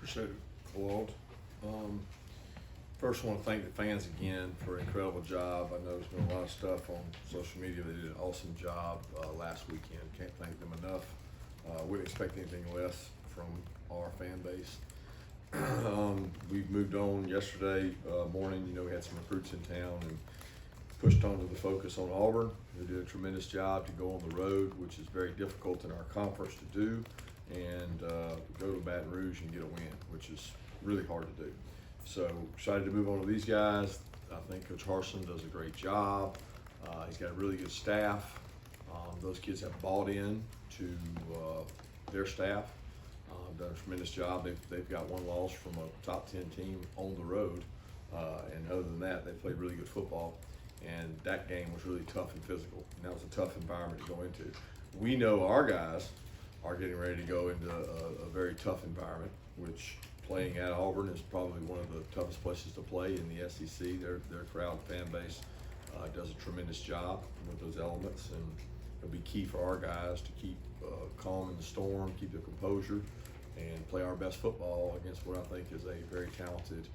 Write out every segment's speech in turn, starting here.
Appreciate it, Walt. First, I want to thank the fans again for an incredible job. I know there's been a lot of stuff on social media. They did an awesome job last weekend. Can't thank them enough. Wouldn't expect anything less from our fan base. We've moved on yesterday morning. You know, we had some recruits in town and pushed on to the focus on Auburn. They did a tremendous job to go on the road, which is very difficult in our conference to do, and go to Baton Rouge and get a win, which is really hard to do. So excited to move on to these guys. I think Coach Harsin does a great job. He's got a really good staff. Those kids have bought in to their staff. Done a tremendous job. They've got one loss from a top 10 team on the road, and other than that, they played really good football. And that game was really tough and physical. And that was a tough environment to go into. We know our guys are getting ready to go into a very tough environment, which playing at Auburn is probably one of the toughest places to play in the SEC. Their crowd fan base does a tremendous job with those elements, and it'll be key for our guys to keep calm in the storm, keep their composure, and play our best football against what I think is a very talented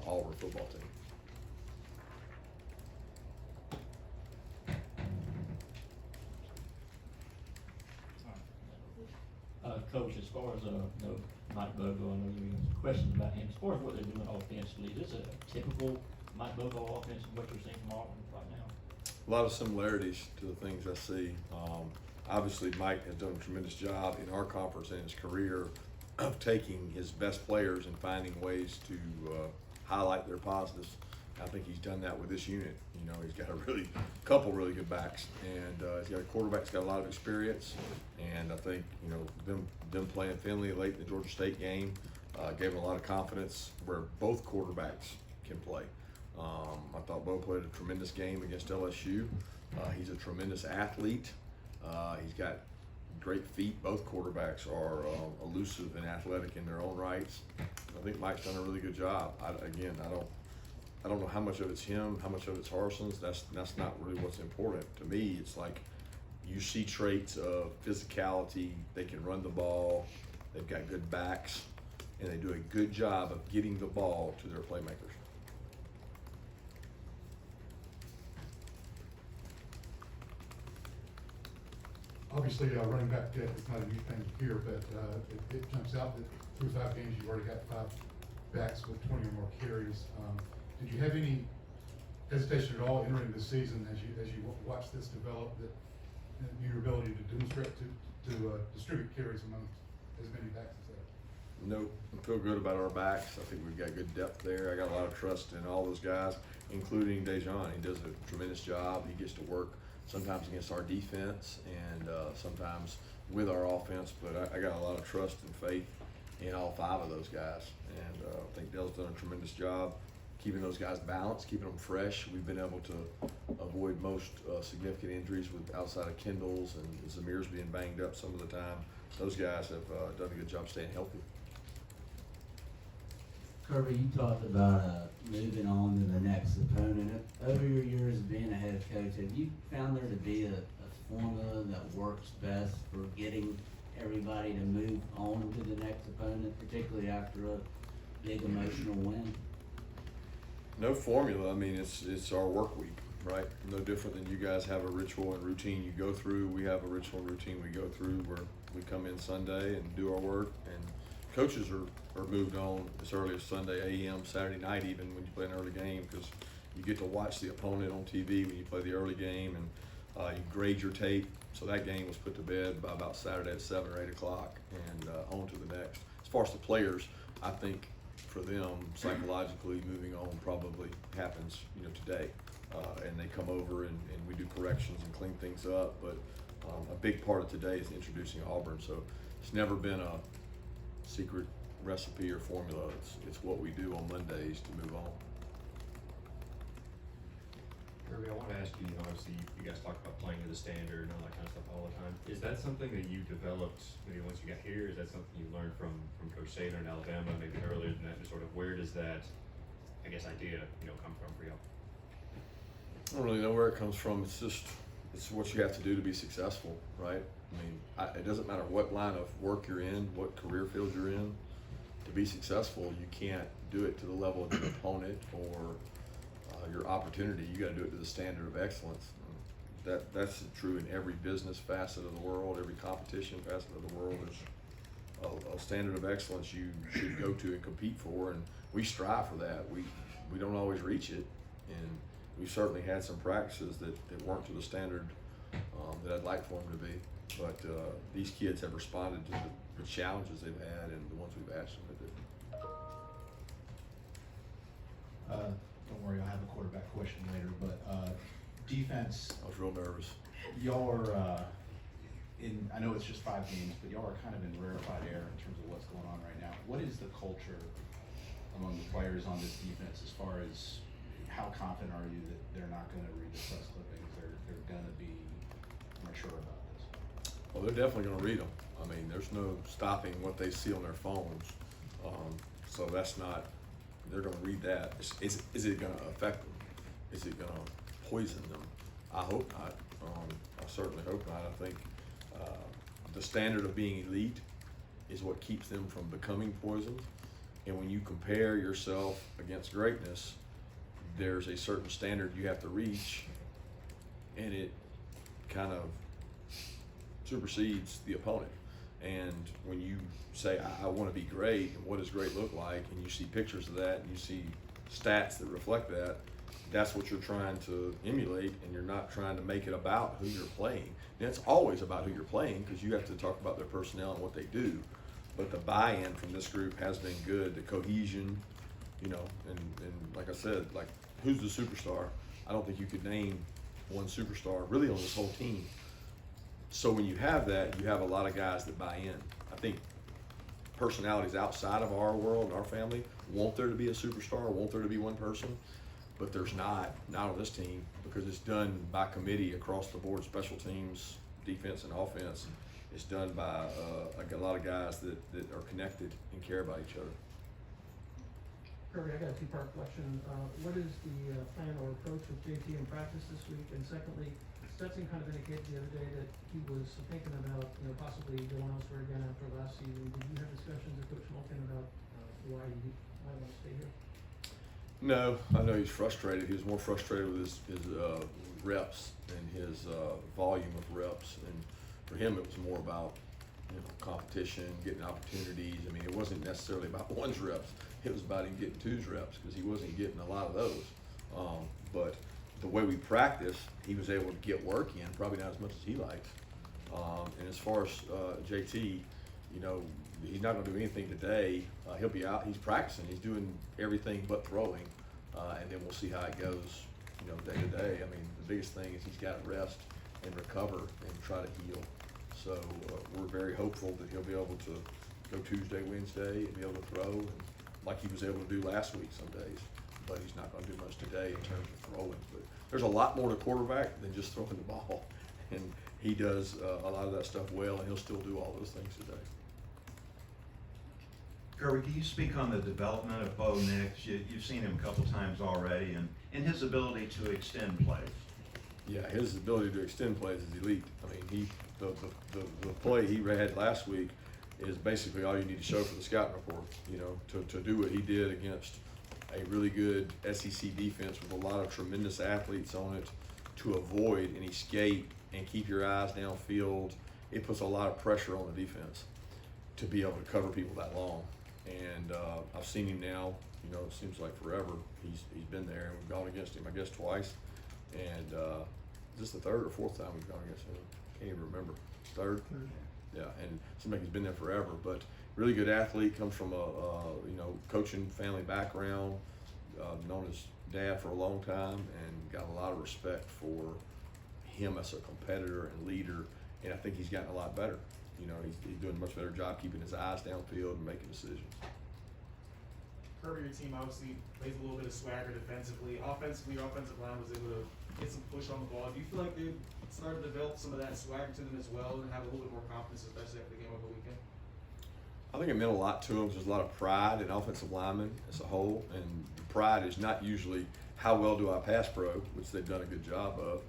Auburn football team. Coach, as far as Mike Bogo, I know there was questions about him. As far as what they're doing offensively, is this a typical Mike Bogo offense and what you're seeing from Auburn right now? A lot of similarities to the things I see. Obviously, Mike has done a tremendous job in our conference in his career of taking his best players and finding ways to highlight their positives. I think he's done that with this unit. You know, he's got a couple really good backs, and he's got a quarterback that's got a lot of experience. And I think, you know, them playing Finley late in the Georgia State game gave him a lot of confidence where both quarterbacks can play. I thought Bo played a tremendous game against LSU. He's a tremendous athlete. He's got great feet. Both quarterbacks are elusive and athletic in their own rights. I think Mike's done a really good job. I don't know how much of it's him, how much of it's Harsin's. That's not really what's important. To me, it's like you see traits of physicality. They can run the ball. They've got good backs, and they do a good job of getting the ball to their playmakers. Obviously, running back depth is not a new thing here, but it jumps out that through 5 games you've already got 5 backs with 20 or more carries. Did you have any hesitation at all entering the season as you watch this develop, that your ability to demonstrate to distribute carries among as many backs as that? Nope, I feel good about our backs. I think we've got good depth there. I got a lot of trust in all those guys, including Dejan. He does a tremendous job. He gets to work sometimes against our defense and sometimes with our offense, but I got a lot of trust and faith in all 5 of those guys. And I think Dale's done a tremendous job keeping those guys balanced, keeping them fresh. We've been able to avoid most significant injuries with outside of Kendall's and Zamir's being banged up some of the time. Those guys have done a good job staying healthy. Kirby, you talked about moving on to the next opponent. Over your years of being a head coach, have you found there to be a formula that works best for getting everybody to move on to the next opponent, particularly after a big emotional win? No formula. I mean, it's our work week, right? No different than you guys have a ritual and routine you go through. We have a ritual and routine we go through where we come in Sunday and do our work, and coaches are moved on as early as Sunday a.m., Saturday night even when you play an early game, because you get to watch the opponent on TV when you play the early game, and you grade your tape. So that game was put to bed by about Saturday at 7 or 8 o'clock, and on to the next. As far as the players, I think for them, psychologically, moving on probably happens, you know, today. And they come over and we do corrections and clean things up. But a big part of today is introducing Auburn. So it's never been a secret recipe or formula. It's what we do on Mondays to move on. Kirby, I want to ask you, obviously you guys talk about playing to the standard and all that kind of stuff all the time. Is that something that you developed maybe once you got here? Is that something you learned from Coach Saban in Alabama, maybe earlier than that? Just sort of where does that, I guess, idea, come from for y'all? I don't really know where it comes from. It's what you have to do to be successful, right? I mean, it doesn't matter what line of work you're in, what career field you're in. to be successful, you can't do it to the level of your opponent or your opportunity. You got to do it to the standard of excellence. That's true in every business facet of the world, every competition facet of the world. There's a standard of excellence you should go to and compete for, and we strive for that. We don't always reach it, and we've certainly had some practices that weren't to the standard that I'd like for them to be. But these kids have responded to the challenges they've had and the ones we've asked them to do. Don't worry, I'll have a quarterback question later, but defense, I was real nervous. y'all are I know it's just 5 games, but y'all are kind of in rarefied air in terms of what's going on right now. What is the culture among the players on this defense as far as how confident are you that they're not going to read the press clippings? They're going to be mature about this? Well, they're definitely going to read them. I mean, there's no stopping what they see on their phones. So that's not, they're going to read that. Is it going to affect them? Is it going to poison them? I hope not. I certainly hope not. I think the standard of being elite is what keeps them from becoming poisoned. And when you compare yourself against greatness, there's a certain standard you have to reach, and it kind of supersedes the opponent. And when you say, I want to be great, and what does great look like, and you see pictures of that, and you see stats that reflect that, that's what you're trying to emulate, and you're not trying to make it about who you're playing. And it's always about who you're playing, because you have to talk about their personnel and what they do. But the buy-in from this group has been good, the cohesion, and like I said, like, who's the superstar? I don't think you could name one superstar really on this whole team. So when you have that, you have a lot of guys that buy in. I think personalities outside of our world and our family want there to be a superstar, want there to be one person, but there's not on this team, because it's done by committee across the board, special teams, defense and offense. It's done by a lot of guys that are connected and care about each other. Kirby, I got a 2-part question. What is the plan or approach with JT in practice this week? And secondly, Stetson kind of indicated the other day that he was thinking about, possibly going elsewhere again after last season. Did you have discussions with Coach Malkin about why he might want to stay here? No, I know he's frustrated. He was more frustrated with his reps and his volume of reps. And for him, it was more about competition, getting opportunities. I mean, it wasn't necessarily about one's reps. It was about him getting two's reps, because he wasn't getting a lot of those. But the way we practice, he was able to get work in, probably not as much as he likes. And as far as JT, he's not going to do anything today. He'll be out. He's practicing. He's doing everything but throwing, and then we'll see how it goes, day to day. I mean, the biggest thing is he's got to rest and recover and try to heal. So we're very hopeful that he'll be able to go Tuesday, Wednesday, and be able to throw, and like he was able to do last week some days. But he's not going to do much today in terms of throwing. But there's a lot more to quarterback than just throwing the ball, and he does a lot of that stuff well, and he'll still do all those things today. Kirby, can you speak on the development of Bo Nix? You've seen him a couple times already, and his ability to extend plays. Yeah, his ability to extend plays is elite. I mean, the play he had last week is basically all you need to show for the scouting report. To do what he did against a really good SEC defense with a lot of tremendous athletes on it, to avoid and escape and keep your eyes downfield. It puts a lot of pressure on the defense to be able to cover people that long. And I've seen him now, it seems like forever. He's been there, and we've gone against him, I guess, twice. And is this the 3rd or 4th time we've gone against him? Can't even remember. 3rd? Yeah, and it seems like he's been there forever. But really good athlete, comes from a coaching family background, known his dad for a long time, and got a lot of respect for him as a competitor and leader. And I think he's gotten a lot better. He's doing a much better job keeping his eyes downfield and making decisions. Kirby, your team obviously plays a little bit of swagger defensively. Offensively, your offensive line was able to get some push on the ball. Do you feel like they've started to develop some of that swagger to them as well, and have a little bit more confidence, especially after the game over the weekend? I think it meant a lot to them. There's a lot of pride in offensive linemen as a whole, and the pride is not usually how well do I pass pro, which they've done a good job of.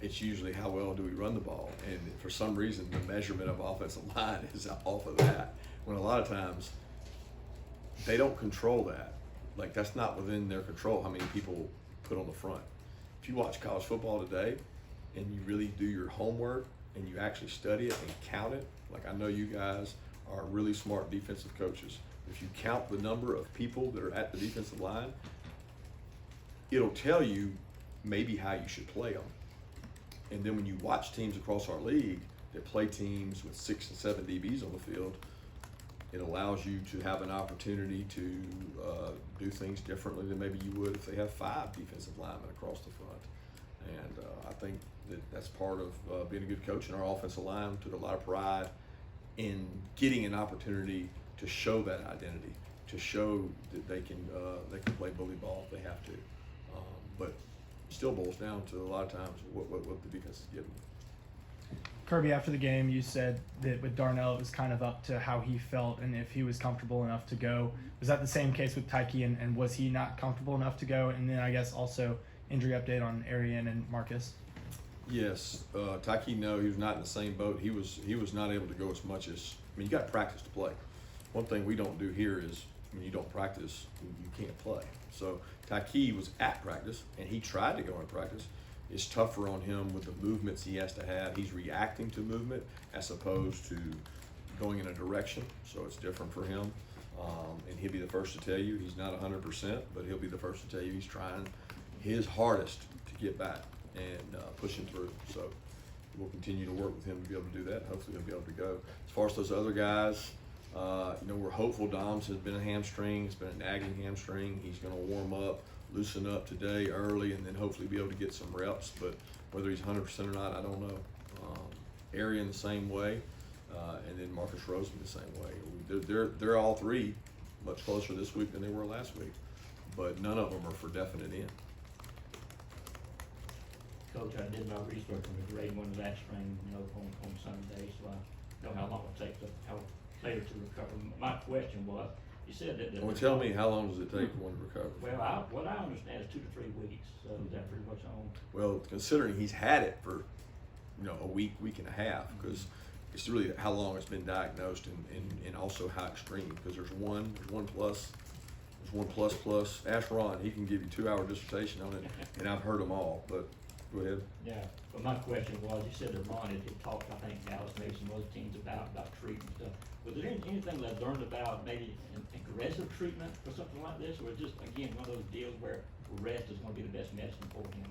It's usually how well do we run the ball, and for some reason the measurement of offensive line is off of that, when a lot of times they don't control that. Like, that's not within their control, how many people put on the front. If you watch college football today and you really do your homework and you actually study it and count it, like I know you guys are really smart defensive coaches. If you count the number of people that are at the defensive line, it'll tell you maybe how you should play them. And then when you watch teams across our league that play teams with 6 and 7 DBs on the field, it allows you to have an opportunity to do things differently than maybe you would if they have 5 defensive linemen across the front. And I think that's part of being a good coach. And our offensive line took a lot of pride in getting an opportunity to show that identity, to show that they can play bully ball if they have to. But it still boils down to a lot of times what the defense is giving. Kirby, after the game, you said that with Darnell, it was kind of up to how he felt and if he was comfortable enough to go. Was that the same case with Tyke, and was he not comfortable enough to go? And then I guess also injury update on Arian and Marcus. Yes, Tyke, no, he was not in the same boat. He was not able to go as much as, I mean, you got to practice to play. One thing we don't do here is when you don't practice, you can't play. So Tyke was at practice, and he tried to go in practice. It's tougher on him with the movements he has to have. He's reacting to movement as opposed to going in a direction, so it's different for him. And he'll be the first to tell you he's not 100%, but he'll be the first to tell you he's trying his hardest to get back and pushing through. So we'll continue to work with him to be able to do that. Hopefully he'll be able to go. As far as those other guys, we're hopeful. Dom's has been a hamstring. It's been a nagging hamstring. He's going to warm up, loosen up today early, and then hopefully be able to get some reps. But whether he's 100% or not, I don't know. Arian the same way, and then Marcus Rosen the same way. They're all three much closer this week than they were last week, but none of them are for definite in. Coach, I did my research on the grade 1 lat strain, on Sunday, so I know how long it takes how player to recover. My question was, you said that. Well, tell me, how long does it take for one to recover? Well, what I understand is 2 to 3 weeks, so is that pretty much on? Well, considering he's had it for, a week and a half, because it's really how long it's been diagnosed and also how extreme, because there's one plus. Ask Ron, he can give you 2-hour dissertation on it, and I've heard them all, but go ahead. Yeah, but my question was, you said that Ron had talked, I think Dallas maybe some other teams about treatment stuff. Was there anything that I learned about maybe an aggressive treatment for something like this, or just, again, one of those deals where rest is gonna be the best medicine for him?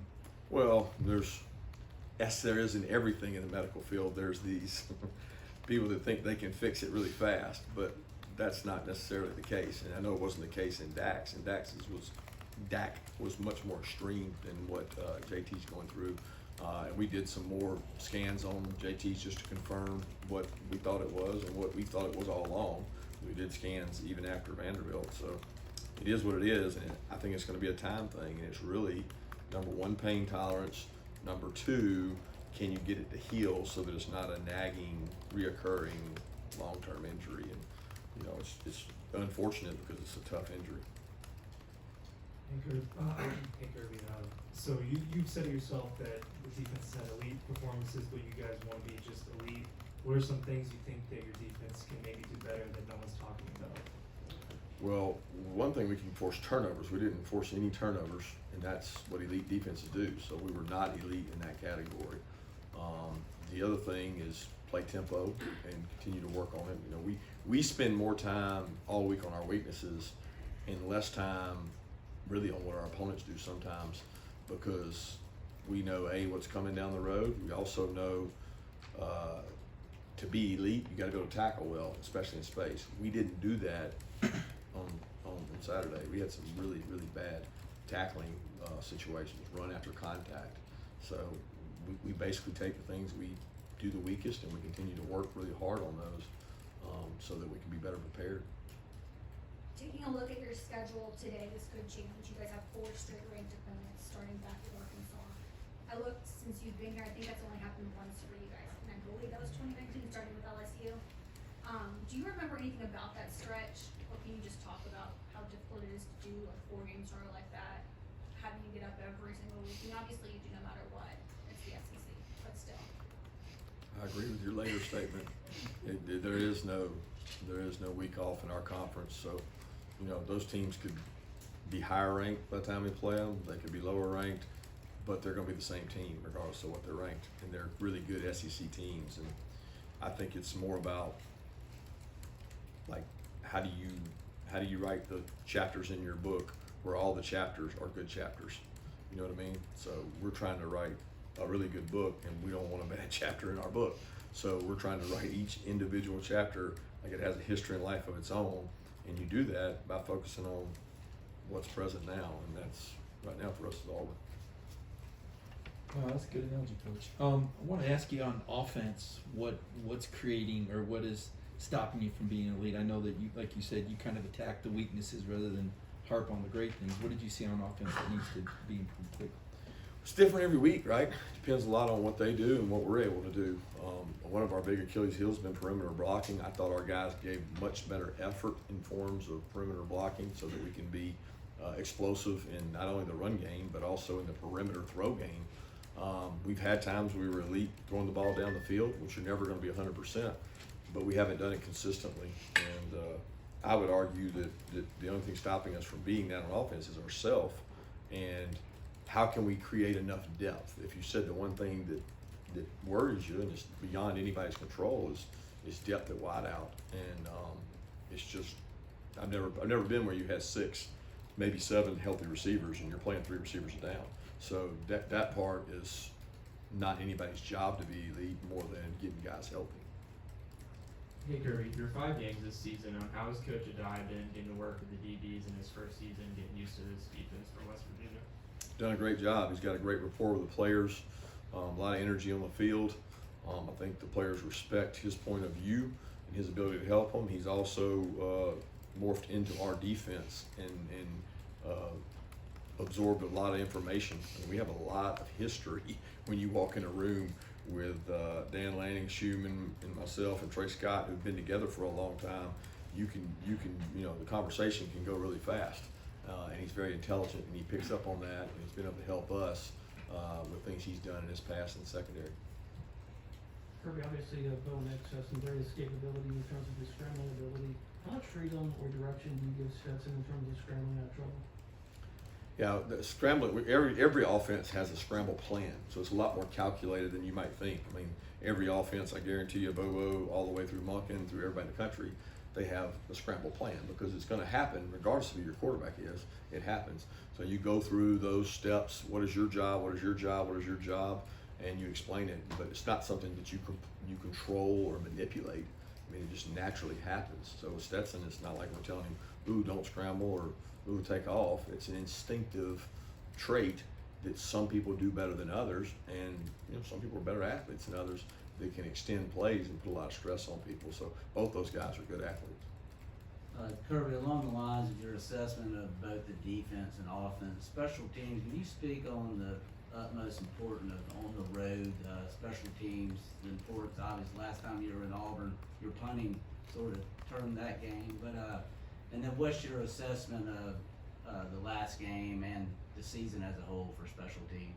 Well, there is in everything in the medical field. There's these people that think they can fix it really fast, but that's not necessarily the case. And I know it wasn't the case in Dax. And Dak was much more extreme than what JT's going through. And we did some more scans on JT's just to confirm what we thought it was and what we thought it was all along. We did scans even after Vanderbilt, so it is what it is, and I think it's going to be a time thing. And it's really, number 1, pain tolerance. Number 2, can you get it to heal so that it's not a nagging, reoccurring, long-term injury? And it's unfortunate because it's a tough injury. Hey Kirby, so you've said it yourself that the defense has had elite performances, but you guys want to be just elite. What are some things you think that your defense can maybe do better that no one's talking about? Well, one thing, we can force turnovers. We didn't force any turnovers, and that's what elite defenses do. So we were not elite in that category. The other thing is play tempo and continue to work on it. We spend more time all week on our weaknesses and less time really on what our opponents do sometimes, because we know what's coming down the road. We also know to be elite, you got to be able to tackle well, especially in space. We didn't do that on Saturday. We had some really bad tackling situations, run after contact. So we basically take the things we do the weakest and we continue to work really hard on those so that we can be better prepared. Taking a look at your schedule today, this could change. You guys have 4 straight ranked opponents starting back at Arkansas. I looked since you've been here, I think that's only happened once for you guys, and I believe that was 2019, starting with LSU. Do you remember anything about that stretch, or can you just talk about how difficult it is to do a 4-game starter like that? How do you get up every single week? And obviously you do no matter what. It's the SEC, but still. I agree with your later statement. There is no week off in our conference, so you know, those teams could be higher ranked by the time we play them. They could be lower ranked, but they're going to be the same team regardless of what they're ranked. And they're really good SEC teams. And I think it's more about, like, how do you write the chapters in your book where all the chapters are good chapters? You know what I mean? So we're trying to write a really good book, and we don't want a bad chapter in our book. So we're trying to write each individual chapter like it has a history and life of its own, and you do that by focusing on what's present now, and that's right now for us is Auburn. That's a good analogy, Coach. I want to ask you on offense, what's creating or what is stopping you from being elite? I know that you, like you said, you kind of attack the weaknesses rather than harp on the great things. What did you see on offense that needs to be improved quickly? It's different every week, right? Depends a lot on what they do and what we're able to do. One of our big Achilles heels has been perimeter blocking. I thought our guys gave much better effort in forms of perimeter blocking so that we can be explosive in not only the run game, but also in the perimeter throw game. We've had times we were elite throwing the ball down the field, which you're never going to be 100%, but we haven't done it consistently. And I would argue that the only thing stopping us from being that on offense is ourselves. And how can we create enough depth? If you said the one thing that worries you and is beyond anybody's control is depth at wide out. And it's just, I've never been where you had 6, maybe 7 healthy receivers and you're playing 3 receivers down. So that part is not anybody's job to be elite more than getting guys healthy. Hey Kirby, your 5 games this season, how has Coach Adai been getting to work with the DBs in his first season, getting used to this defense from West Virginia? Done a great job. He's got a great rapport with the players, a lot of energy on the field. I think the players respect his point of view and his ability to help them. He's also morphed into our defense and absorbed a lot of information. And we have a lot of history when you walk in a room with Dan Lanning, Schumann, and myself and Trey Scott, who've been together for a long time. You can, the conversation can go really fast. And he's very intelligent, and he picks up on that, and he's been able to help us with things he's done in his past and secondary. Kirby, obviously, Bo Nix has some various capability in terms of his scrambling ability. How much freedom or direction do you give Stetson in terms of scrambling out of trouble? Yeah, the scrambling, every offense has a scramble plan, so it's a lot more calculated than you might think. I mean, every offense, I guarantee you, Bobo, all the way through Monken, through everybody in the country, they have a scramble plan because it's going to happen regardless of who your quarterback is. It happens. So you go through those steps. What is your job? What is your job? What is your job? And you explain it. But it's not something that you control or manipulate. I mean, it just naturally happens. So with Stetson, it's not like we're telling him, ooh, don't scramble or ooh, take off. It's an instinctive trait that some people do better than others. And some people are better athletes than others. They can extend plays and put a lot of stress on people. So both those guys are good athletes. Kirby, along the lines of your assessment of both the defense and offense, special teams, can you speak on the utmost importance of on the road special teams, the importance? Obviously, last time you were in Auburn, your punting sort of turned that game. But and then what's your assessment of the last game and the season as a whole for special teams?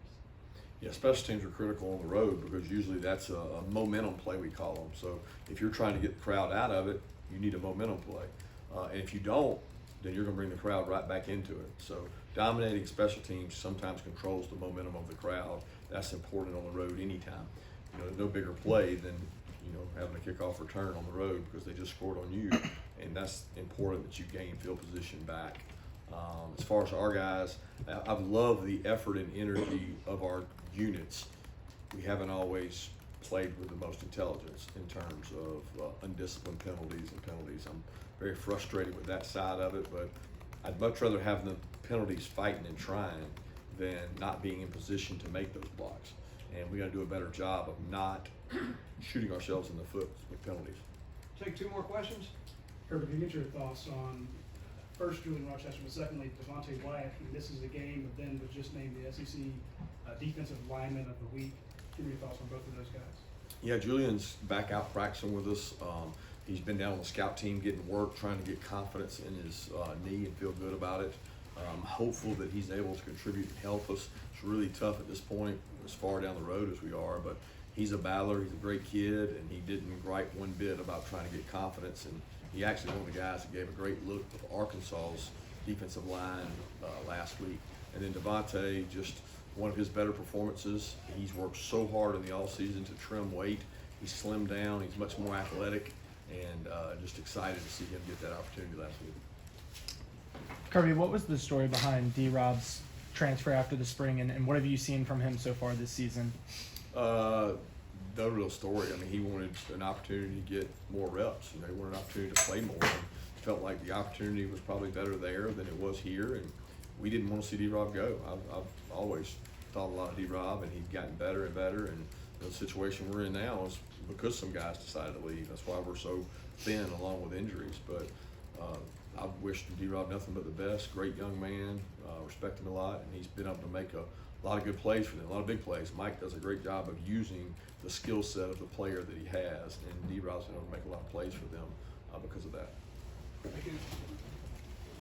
Yeah, special teams are critical on the road because usually that's a momentum play, we call them. So if you're trying to get the crowd out of it, you need a momentum play. And if you don't, then you're going to bring the crowd right back into it. So dominating special teams sometimes controls the momentum of the crowd. That's important on the road anytime. No bigger play than having a kickoff return on the road because they just scored on you, and that's important that you gain field position back. As far as our guys, I've loved the effort and energy of our units. We haven't always played with the most intelligence in terms of undisciplined penalties and penalties. I'm very frustrated with that side of it, but I'd much rather have the penalties fighting and trying than not being in position to make those blocks. And we got to do a better job of not shooting ourselves in the foot with penalties. Take 2 more questions. Kirby, can you get your thoughts on first Julian Rochester, but secondly Devontae Wyatt, who misses the game, but then was just named the SEC Defensive Lineman of the Week. Give me your thoughts on both of those guys. Yeah, Julian's back out practicing with us. He's been down on the scout team getting work, trying to get confidence in his knee and feel good about it. I'm hopeful that he's able to contribute and help us. It's really tough at this point, as far down the road as we are, but he's a battler, he's a great kid, and he didn't gripe one bit about trying to get confidence He actually one of the guys that gave a great look of Arkansas's defensive line last week. And then Devontae, just one of his better performances. He's worked so hard in the offseason to trim weight. He's slimmed down. He's much more athletic, and just excited to see him get that opportunity last week. Kirby, what was the story behind D-Rob's transfer after the spring, and what have you seen from him so far this season? No real story. I mean, he wanted an opportunity to get more reps. You know, he wanted an opportunity to play more. And felt like the opportunity was probably better there than it was here, and we didn't want to see D-Rob go. I've always thought a lot of D-Rob, and he's gotten better and better. And the situation we're in now is because some guys decided to leave. That's why we're so thin, along with injuries. But I've wished D-Rob nothing but the best. Great young man, respect him a lot, and he's been able to make a lot of good plays for them, a lot of big plays. Mike does a great job of using the skill set of the player that he has, and D-Rob's been able to make a lot of plays for them because of that. Thank you.